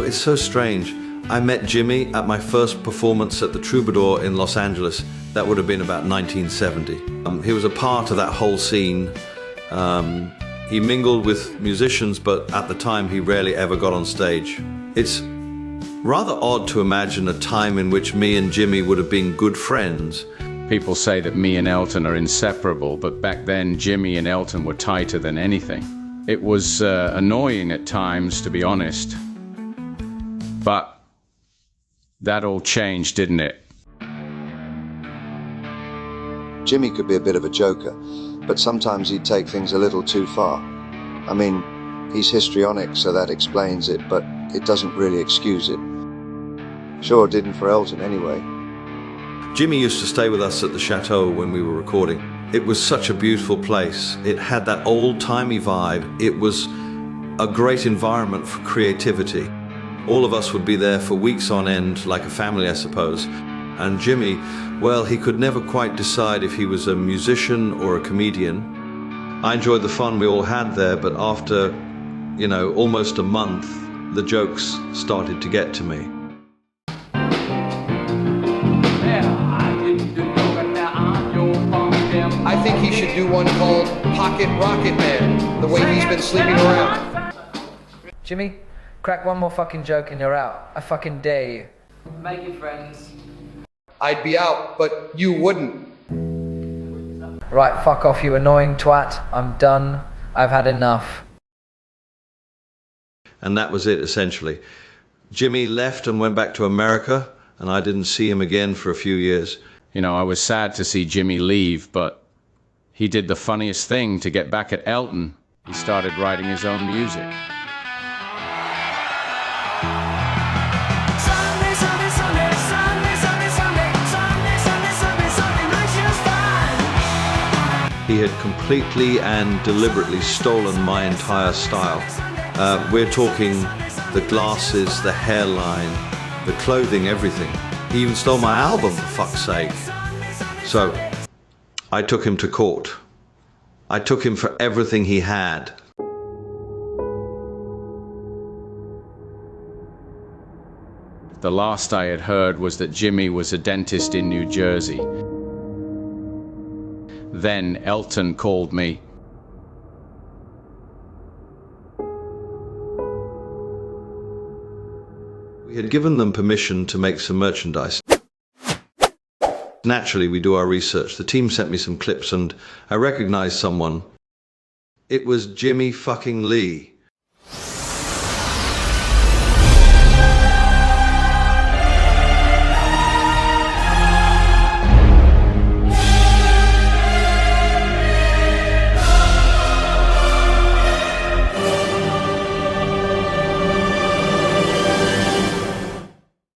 it's so strange. I met Jimmie at my first performance at the Troubadour in Los Angeles. That would have been about 1970. He was a part of that whole scene. He mingled with musicians, but at the time he rarely ever got on stage. It's rather odd to imagine a time in which me and Jimmie would have been good friends. People say that me and Elton are inseparable, but back then Jimmie and Elton were tighter than anything. It was annoying at times, to be honest. But that all changed, didn't it? Jimmie could be a bit of a joker, but sometimes he'd take things a little too far. I mean, he's histrionic, so that explains it, but it doesn't really excuse it. Sure didn't for Elton anyway. Jimmie used to stay with us at the chateau when we were recording. It was such a beautiful place. It had that old-timey vibe. It was a great environment for creativity. All of us would be there for weeks on end, like a family, I suppose. And Jimmie, well, he could never quite decide if he was a musician or a comedian. I enjoyed the fun we all had there, but after, almost a month, the jokes started to get to me. I think he should do one called Pocket Rocket Man, the way he's been sleeping around. Jimmie, crack one more fucking joke and you're out. I fucking dare you. Make it friends. I'd be out, but you wouldn't. Right, fuck off, you annoying twat. I'm done. I've had enough. And that was it, essentially. Jimmie left and went back to America, and I didn't see him again for a few years. I was sad to see Jimmie leave, but he did the funniest thing to get back at Elton. He started writing his own music. He had completely and deliberately stolen my entire style. We're talking the glasses, the hairline, the clothing, everything. He even stole my album, for fuck's sake. So I took him to court. I took him for everything he had. The last I had heard was that Jimmie was a dentist in New Jersey. Then Elton called me. We had given them permission to make some merchandise. Naturally, we do our research. The team sent me some clips and I recognized someone. It was Jimmie fucking Lee.